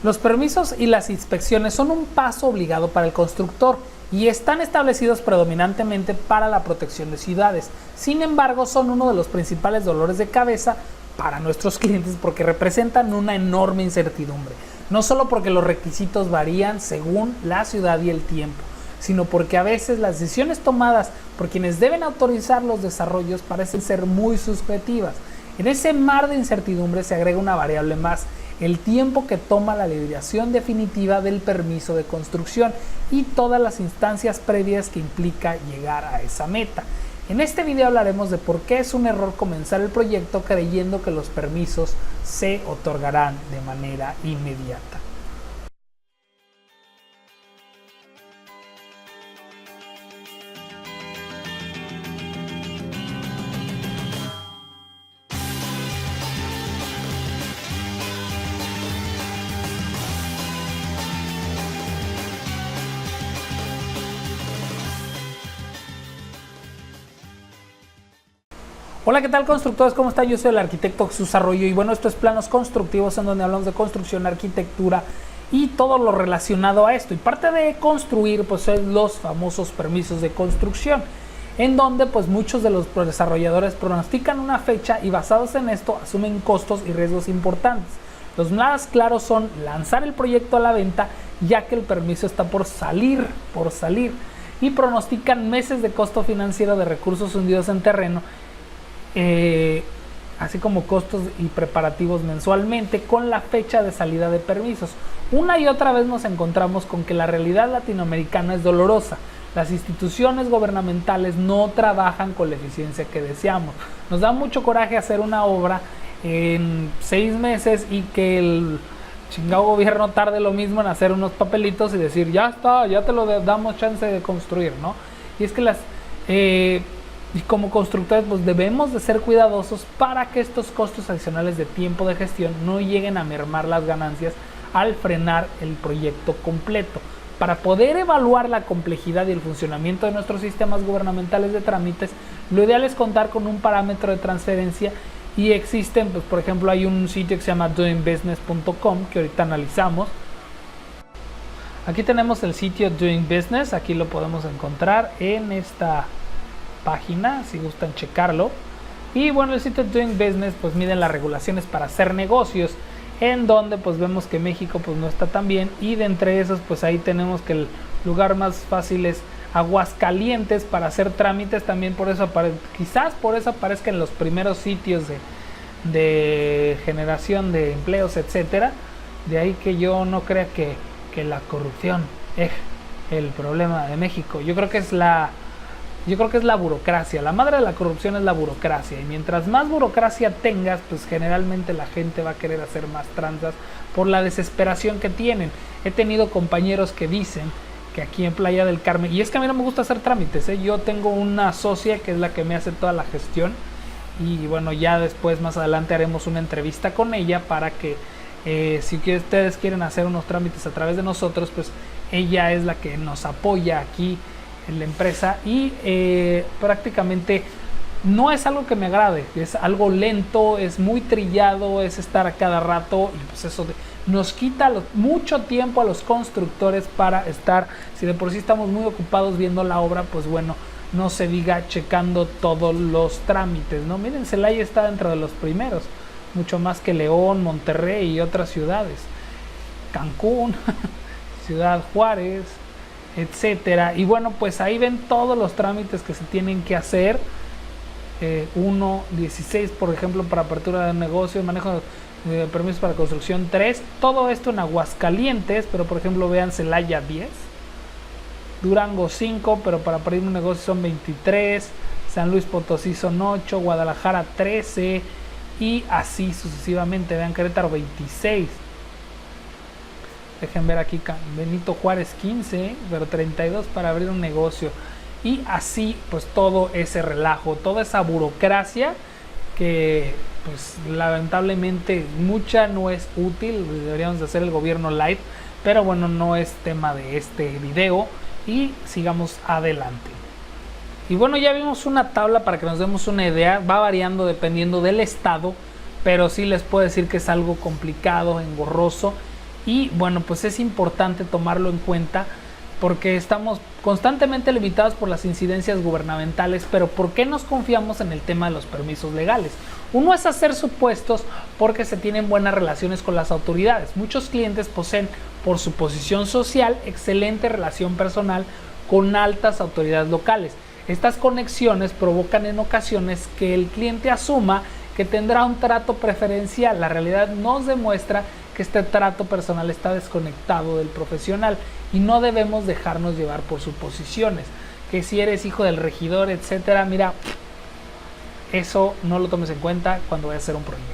Los permisos y las inspecciones son un paso obligado para el constructor y están establecidos predominantemente para la protección de ciudades. Sin embargo, son uno de los principales dolores de cabeza para nuestros clientes porque representan una enorme incertidumbre. No solo porque los requisitos varían según la ciudad y el tiempo, sino porque a veces las decisiones tomadas por quienes deben autorizar los desarrollos parecen ser muy subjetivas. En ese mar de incertidumbre se agrega una variable más: el tiempo que toma la liberación definitiva del permiso de construcción y todas las instancias previas que implica llegar a esa meta. En este video hablaremos de por qué es un error comenzar el proyecto creyendo que los permisos se otorgarán de manera inmediata. Hola, ¿qué tal, constructores? ¿Cómo están? Yo soy el arquitecto Jesús Arroyo y bueno, esto es Planos Constructivos, en donde hablamos de construcción, arquitectura y todo lo relacionado a esto. Y parte de construir pues son los famosos permisos de construcción, en donde pues muchos de los desarrolladores pronostican una fecha y basados en esto asumen costos y riesgos importantes. Los más claros son lanzar el proyecto a la venta, ya que el permiso está por salir y pronostican meses de costo financiero de recursos hundidos en terreno, así como costos y preparativos mensualmente con la fecha de salida de permisos. Una y otra vez nos encontramos con que la realidad latinoamericana es dolorosa. Las instituciones gubernamentales no trabajan con la eficiencia que deseamos. Nos da mucho coraje hacer una obra en 6 meses y que el chingado gobierno tarde lo mismo en hacer unos papelitos y decir ya está, ya te lo damos chance de construir, ¿no? Y es que y como constructores pues debemos de ser cuidadosos para que estos costos adicionales de tiempo de gestión no lleguen a mermar las ganancias al frenar el proyecto completo. Para poder evaluar la complejidad y el funcionamiento de nuestros sistemas gubernamentales de trámites, lo ideal es contar con un parámetro de transferencia y existen, pues por ejemplo hay un sitio que se llama doingbusiness.com que ahorita analizamos. Aquí tenemos el sitio Doing Business, aquí lo podemos encontrar en esta página si gustan checarlo. Y bueno, el sitio Doing Business pues mide las regulaciones para hacer negocios, en donde pues vemos que México pues no está tan bien, y de entre esos pues ahí tenemos que el lugar más fácil es Aguascalientes para hacer trámites. También por eso quizás por eso aparezca en los primeros sitios de generación de empleos, etcétera. De ahí que yo no crea que la corrupción es el problema de México. Yo creo que es la burocracia. La madre de la corrupción es la burocracia, y mientras más burocracia tengas, pues generalmente la gente va a querer hacer más tranzas por la desesperación que tienen. He tenido compañeros que dicen que aquí en Playa del Carmen, y es que a mí no me gusta hacer trámites, yo tengo una socia que es la que me hace toda la gestión, y bueno, ya después más adelante haremos una entrevista con ella para que si ustedes quieren hacer unos trámites a través de nosotros, pues ella es la que nos apoya aquí en la empresa. Y prácticamente no es algo que me agrade, es algo lento, es muy trillado, es estar a cada rato, y pues eso nos quita mucho tiempo a los constructores para estar, si de por sí estamos muy ocupados viendo la obra, pues bueno, no se diga checando todos los trámites, ¿no? Miren, Celaya está dentro de los primeros, mucho más que León, Monterrey y otras ciudades, Cancún, Ciudad Juárez, etcétera. Y bueno, pues ahí ven todos los trámites que se tienen que hacer. 16 por ejemplo para apertura de negocio, manejo de permisos para construcción 3, todo esto en Aguascalientes, pero por ejemplo vean Celaya 10, Durango 5, pero para abrir un negocio son 23, San Luis Potosí son 8, Guadalajara 13 y así sucesivamente. Vean Querétaro 26, dejen ver aquí Benito Juárez 15, pero 32 para abrir un negocio. Y así pues todo ese relajo, toda esa burocracia que pues lamentablemente mucha no es útil. Deberíamos de hacer el gobierno light, pero bueno, no es tema de este video y sigamos adelante. Y bueno, ya vimos una tabla para que nos demos una idea, va variando dependiendo del estado, pero sí les puedo decir que es algo complicado, engorroso. y bueno, pues es importante tomarlo en cuenta porque estamos constantemente limitados por las incidencias gubernamentales, pero ¿por qué nos confiamos en el tema de los permisos legales? Uno es hacer supuestos porque se tienen buenas relaciones con las autoridades. Muchos clientes poseen, por su posición social, excelente relación personal con altas autoridades locales. Estas conexiones provocan en ocasiones que el cliente asuma que tendrá un trato preferencial. La realidad nos demuestra que este trato personal está desconectado del profesional y no debemos dejarnos llevar por suposiciones, que si eres hijo del regidor, etcétera, mira, eso no lo tomes en cuenta cuando vayas a hacer un proyecto.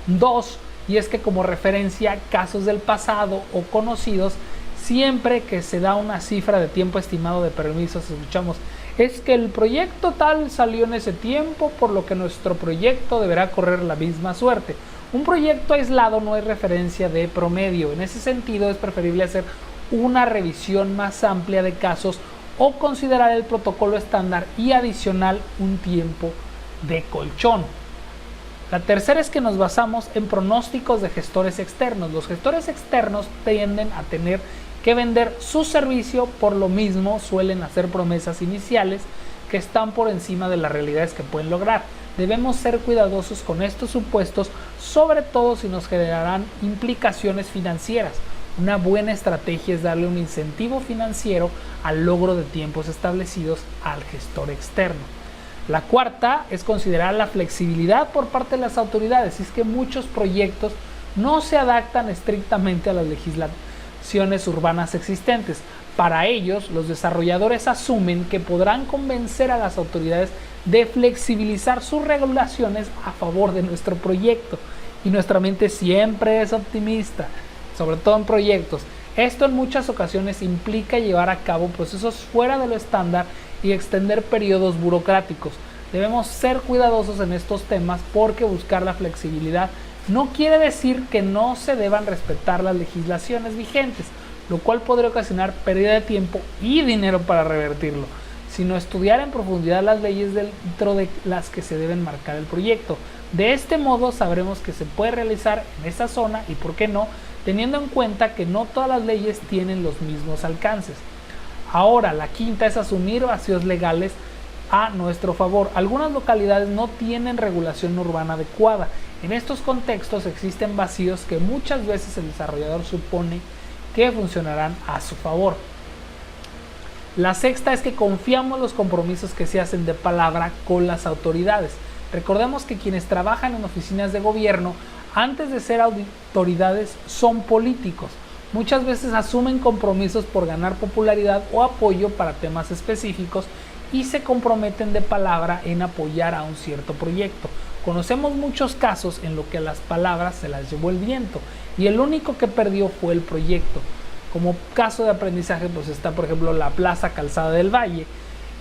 2, y es que como referencia casos del pasado o conocidos, siempre que se da una cifra de tiempo estimado de permisos, escuchamos, es que el proyecto tal salió en ese tiempo, por lo que nuestro proyecto deberá correr la misma suerte. Un proyecto aislado no es referencia de promedio. En ese sentido, es preferible hacer una revisión más amplia de casos o considerar el protocolo estándar y adicional un tiempo de colchón. La tercera es que nos basamos en pronósticos de gestores externos. Los gestores externos tienden a tener que vender su servicio, por lo mismo suelen hacer promesas iniciales que están por encima de las realidades que pueden lograr. Debemos ser cuidadosos con estos supuestos, sobre todo si nos generarán implicaciones financieras. Una buena estrategia es darle un incentivo financiero al logro de tiempos establecidos al gestor externo. La cuarta es considerar la flexibilidad por parte de las autoridades. Es que muchos proyectos no se adaptan estrictamente a las legislaciones urbanas existentes. Para ellos, los desarrolladores asumen que podrán convencer a las autoridades de flexibilizar sus regulaciones a favor de nuestro proyecto. Y nuestra mente siempre es optimista, sobre todo en proyectos. Esto en muchas ocasiones implica llevar a cabo procesos fuera de lo estándar y extender periodos burocráticos. Debemos ser cuidadosos en estos temas porque buscar la flexibilidad no quiere decir que no se deban respetar las legislaciones vigentes, lo cual podría ocasionar pérdida de tiempo y dinero para revertirlo, sino estudiar en profundidad las leyes dentro de las que se deben marcar el proyecto. De este modo sabremos que se puede realizar en esa zona y por qué no, teniendo en cuenta que no todas las leyes tienen los mismos alcances. Ahora, la quinta es asumir vacíos legales a nuestro favor. Algunas localidades no tienen regulación urbana adecuada. En estos contextos existen vacíos que muchas veces el desarrollador supone que funcionarán a su favor. La sexta es que confiamos los compromisos que se hacen de palabra con las autoridades. Recordemos que quienes trabajan en oficinas de gobierno, antes de ser autoridades, son políticos. Muchas veces asumen compromisos por ganar popularidad o apoyo para temas específicos y se comprometen de palabra en apoyar a un cierto proyecto. Conocemos muchos casos en los que las palabras se las llevó el viento y el único que perdió fue el proyecto. Como caso de aprendizaje, pues está por ejemplo la Plaza Calzada del Valle,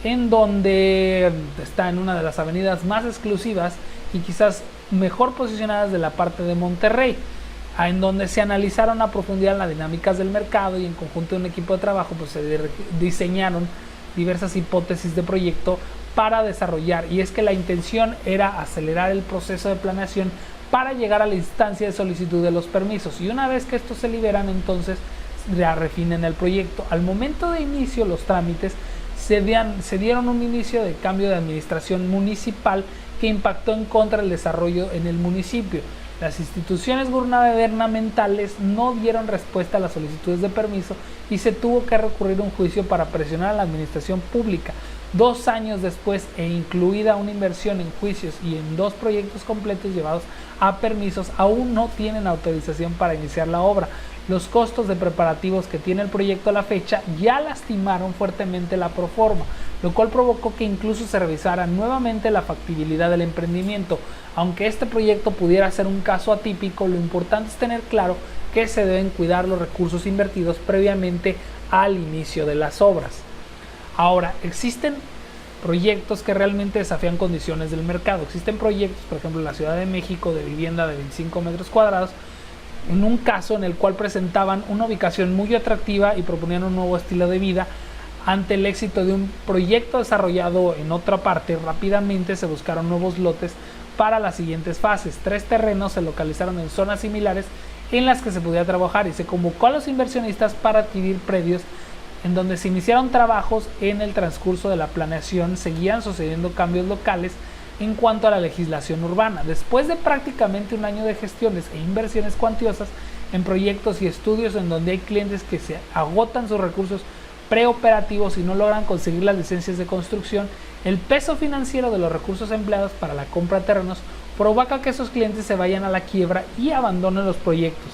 en donde está en una de las avenidas más exclusivas y quizás mejor posicionadas de la parte de Monterrey, en donde se analizaron a profundidad las dinámicas del mercado y en conjunto de un equipo de trabajo pues se diseñaron diversas hipótesis de proyecto para desarrollar, y es que la intención era acelerar el proceso de planeación para llegar a la instancia de solicitud de los permisos, y una vez que estos se liberan entonces ya refinen el proyecto. Al momento de inicio los trámites se dieron un inicio de cambio de administración municipal que impactó en contra del desarrollo en el municipio. Las instituciones gubernamentales no dieron respuesta a las solicitudes de permiso y se tuvo que recurrir a un juicio para presionar a la administración pública. 2 años después, e incluida una inversión en juicios y en 2 proyectos completos llevados a permisos, aún no tienen autorización para iniciar la obra. Los costos de preparativos que tiene el proyecto a la fecha ya lastimaron fuertemente la proforma, lo cual provocó que incluso se revisara nuevamente la factibilidad del emprendimiento. Aunque este proyecto pudiera ser un caso atípico, lo importante es tener claro que se deben cuidar los recursos invertidos previamente al inicio de las obras. Ahora, existen proyectos que realmente desafían condiciones del mercado. Existen proyectos, por ejemplo, en la Ciudad de México, de vivienda de 25 metros cuadrados, en un caso en el cual presentaban una ubicación muy atractiva y proponían un nuevo estilo de vida. Ante el éxito de un proyecto desarrollado en otra parte, rápidamente se buscaron nuevos lotes para las siguientes fases. 3 terrenos se localizaron en zonas similares en las que se podía trabajar y se convocó a los inversionistas para adquirir predios en donde se iniciaron trabajos. En el transcurso de la planeación seguían sucediendo cambios locales en cuanto a la legislación urbana. Después de prácticamente un año de gestiones e inversiones cuantiosas en proyectos y estudios en donde hay clientes que se agotan sus recursos preoperativos y no logran conseguir las licencias de construcción, el peso financiero de los recursos empleados para la compra de terrenos provoca que esos clientes se vayan a la quiebra y abandonen los proyectos.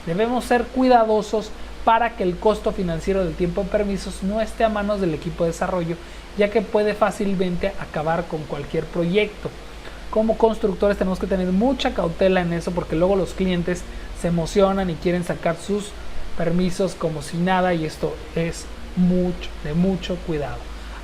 Debemos ser cuidadosos para que el costo financiero del tiempo de permisos no esté a manos del equipo de desarrollo, ya que puede fácilmente acabar con cualquier proyecto. Como constructores tenemos que tener mucha cautela en eso, porque luego los clientes se emocionan y quieren sacar sus permisos como si nada, y esto es de mucho cuidado.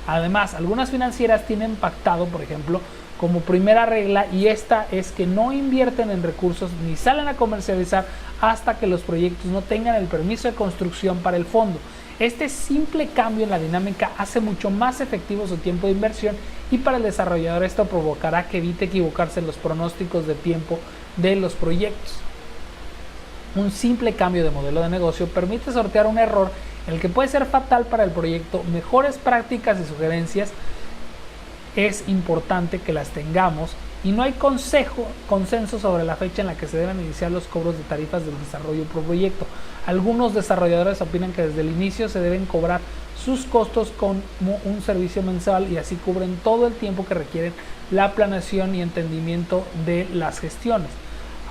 Además, algunas financieras tienen pactado, por ejemplo, como primera regla, y esta es que no invierten en recursos ni salen a comercializar hasta que los proyectos no tengan el permiso de construcción para el fondo. Este simple cambio en la dinámica hace mucho más efectivo su tiempo de inversión, y para el desarrollador esto provocará que evite equivocarse en los pronósticos de tiempo de los proyectos. Un simple cambio de modelo de negocio permite sortear un error, el que puede ser fatal para el proyecto. Mejores prácticas y sugerencias es importante que las tengamos, y no hay consenso sobre la fecha en la que se deben iniciar los cobros de tarifas del desarrollo por proyecto. Algunos desarrolladores opinan que desde el inicio se deben cobrar sus costos como un servicio mensual, y así cubren todo el tiempo que requieren la planeación y entendimiento de las gestiones.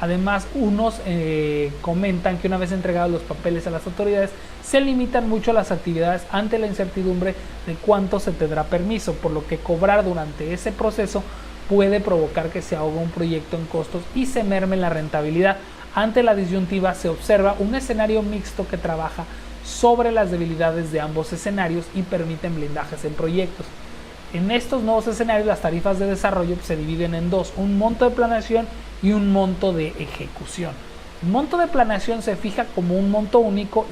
Además, unos comentan que una vez entregados los papeles a las autoridades, se limitan mucho las actividades ante la incertidumbre de cuánto se tendrá permiso, por lo que cobrar durante ese proceso puede provocar que se ahogue un proyecto en costos y se merme la rentabilidad. Ante la disyuntiva se observa un escenario mixto que trabaja sobre las debilidades de ambos escenarios y permiten blindajes en proyectos. En estos nuevos escenarios, las tarifas de desarrollo se dividen en dos: un monto de planeación y un monto de ejecución. El monto de planeación se fija como un monto único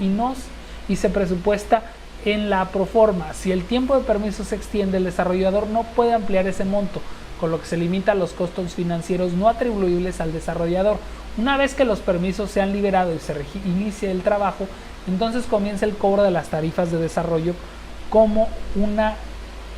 y se presupuesta en la proforma. Si el tiempo de permiso se extiende, el desarrollador no puede ampliar ese monto, con lo que se limita a los costos financieros no atribuibles al desarrollador. Una vez que los permisos se han liberado y se inicie el trabajo, entonces comienza el cobro de las tarifas de desarrollo como una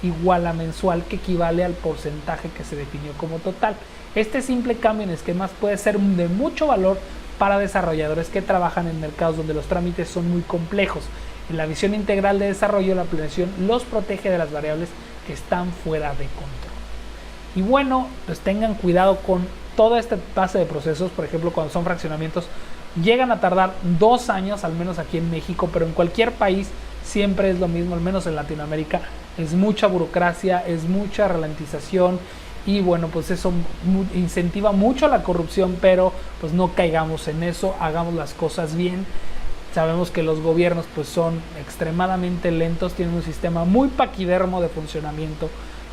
iguala mensual que equivale al porcentaje que se definió como total. Este simple cambio en esquemas puede ser de mucho valor para desarrolladores que trabajan en mercados donde los trámites son muy complejos. En la visión integral de desarrollo, la planeación los protege de las variables que están fuera de control. Y bueno, pues tengan cuidado con toda esta fase de procesos. Por ejemplo, cuando son fraccionamientos, llegan a tardar 2 años, al menos aquí en México, pero en cualquier país siempre es lo mismo, al menos en Latinoamérica. Es mucha burocracia, es mucha ralentización, y bueno, pues eso incentiva mucho la corrupción, pero pues no caigamos en eso, hagamos las cosas bien. Sabemos que los gobiernos pues son extremadamente lentos, tienen un sistema muy paquidermo de funcionamiento,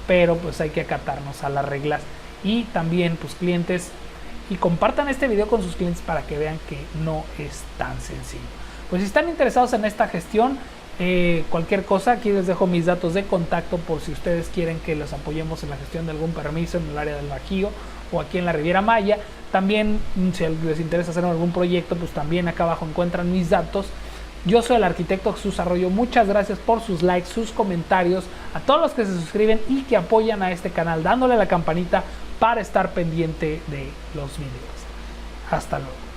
pero pues hay que acatarnos a las reglas. Y también pues clientes, y compartan este video con sus clientes para que vean que no es tan sencillo. Pues si están interesados en esta gestión, cualquier cosa, aquí les dejo mis datos de contacto por si ustedes quieren que los apoyemos en la gestión de algún permiso en el área del Bajío o aquí en la Riviera Maya. También si les interesa hacer algún proyecto, pues también acá abajo encuentran mis datos. Yo soy el arquitecto Jesús Arroyo. Muchas gracias por sus likes, sus comentarios, a todos los que se suscriben y que apoyan a este canal dándole a la campanita para estar pendiente de los videos. Hasta luego.